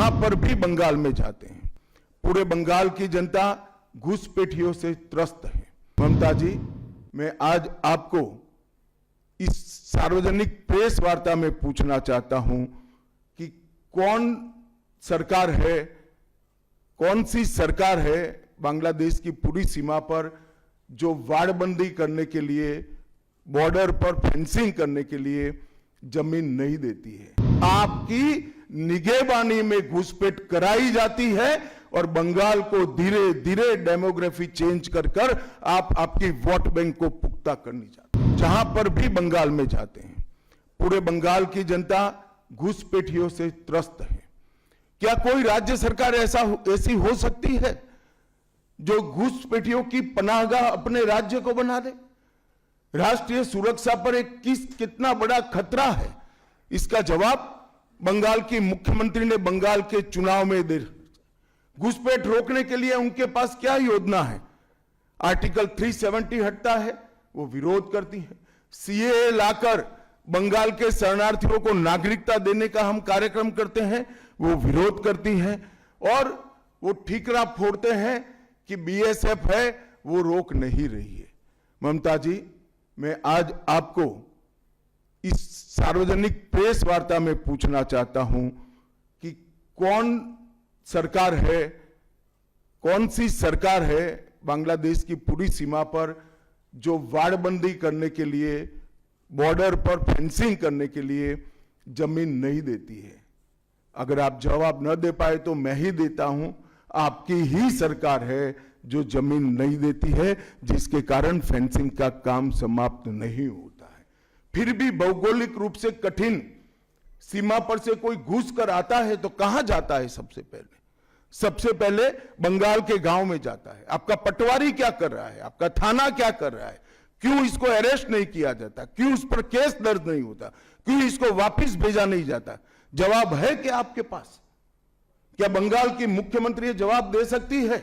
जहां पर भी बंगाल में जाते हैं पूरे बंगाल की जनता घुसपैठियों से त्रस्त है। ममता जी, मैं आज आपको इस सार्वजनिक प्रेस वार्ता में पूछना चाहता हूं कि कौन सी सरकार है बांग्लादेश की पूरी सीमा पर जो वाड़बंदी करने के लिए, बॉर्डर पर फेंसिंग करने के लिए जमीन नहीं देती है। आपकी निगहबानी में घुसपैठ कराई जाती है और बंगाल को धीरे धीरे डेमोग्राफी चेंज कर आप आपकी वोट बैंक को पुख्ता करनी चाहते हैं। जहां पर भी बंगाल में जाते हैं पूरे बंगाल की जनता घुसपैठियों से त्रस्त है। क्या कोई राज्य सरकार ऐसी हो सकती है जो घुसपैठियों की पनाहगाह अपने राज्य को बना दे? राष्ट्रीय सुरक्षा पर कितना बड़ा खतरा है, इसका जवाब बंगाल की मुख्यमंत्री ने बंगाल के चुनाव में दे। घुसपैठ रोकने के लिए उनके पास क्या योजना है? आर्टिकल 370 हटता है, वो विरोध करती है। सीएए लाकर बंगाल के शरणार्थियों को नागरिकता देने का हम कार्यक्रम करते हैं, वो विरोध करती हैं। और वो ठीकरा फोड़ते हैं कि बीएसएफ है, वो रोक नहीं रही है। ममता जी, मैं आज आपको इस सार्वजनिक प्रेस वार्ता में पूछना चाहता हूं कि कौन सी सरकार है बांग्लादेश की पूरी सीमा पर जो वाड़बंदी करने के लिए, बॉर्डर पर फेंसिंग करने के लिए जमीन नहीं देती है? अगर आप जवाब न दे पाए तो मैं ही देता हूं। आपकी ही सरकार है जो जमीन नहीं देती है, जिसके कारण फेंसिंग का काम समाप्त नहीं होता है। फिर भी भौगोलिक रूप से कठिन सीमा पर से कोई घुस कर आता है तो कहां जाता है? सबसे पहले बंगाल के गांव में जाता है। आपका पटवारी क्या कर रहा है? आपका थाना क्या कर रहा है? क्यों इसको अरेस्ट नहीं किया जाता? क्यों उस पर केस दर्ज नहीं होता? क्यों इसको वापस भेजा नहीं जाता? जवाब है क्या आपके पास? क्या बंगाल की मुख्यमंत्री जवाब दे सकती है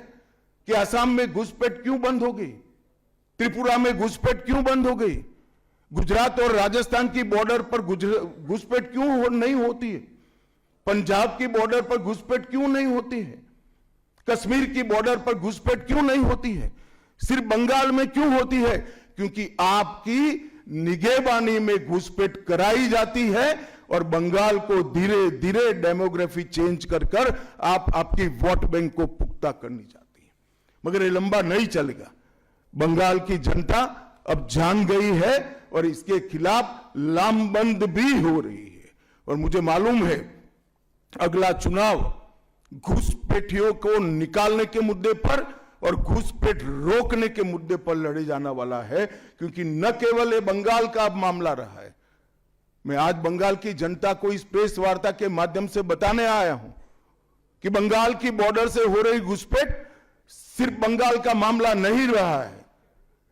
कि असम में घुसपैठ क्यों बंद हो गई? त्रिपुरा में घुसपैठ क्यों बंद हो गई? गुजरात और राजस्थान की बॉर्डर पर घुसपैठ क्यों नहीं होती है? पंजाब की बॉर्डर पर घुसपैठ क्यों नहीं होती है? कश्मीर की बॉर्डर पर घुसपैठ क्यों नहीं होती है? सिर्फ बंगाल में क्यों होती है? क्योंकि आपकी निगहबानी में घुसपैठ कराई जाती है और बंगाल को धीरे धीरे डेमोग्राफी चेंज कर आप आपकी वोट बैंक को पुख्ता करनी चाहती है। मगर ये लंबा नहीं चलेगा। बंगाल की जनता अब जान गई है और इसके खिलाफ लामबंद भी हो रही है। और मुझे मालूम है अगला चुनाव घुसपैठियों को निकालने के मुद्दे पर और घुसपैठ रोकने के मुद्दे पर लड़े जाने वाला है, क्योंकि न केवल ये बंगाल का अब मामला रहा है। मैं आज बंगाल की जनता को इस प्रेस वार्ता के माध्यम से बताने आया हूं कि बंगाल की बॉर्डर से हो रही घुसपैठ सिर्फ बंगाल का मामला नहीं रहा है,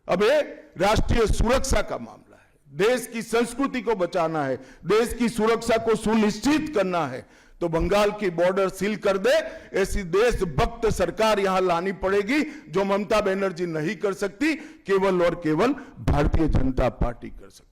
अब ये राष्ट्रीय सुरक्षा का मामला है। देश की संस्कृति को बचाना है, देश की सुरक्षा को सुनिश्चित करना है, तो बंगाल की बॉर्डर सील कर दे, ऐसी देशभक्त सरकार यहां लानी पड़ेगी जो ममता बनर्जी नहीं कर सकती, केवल और केवल भारतीय जनता पार्टी कर सकती।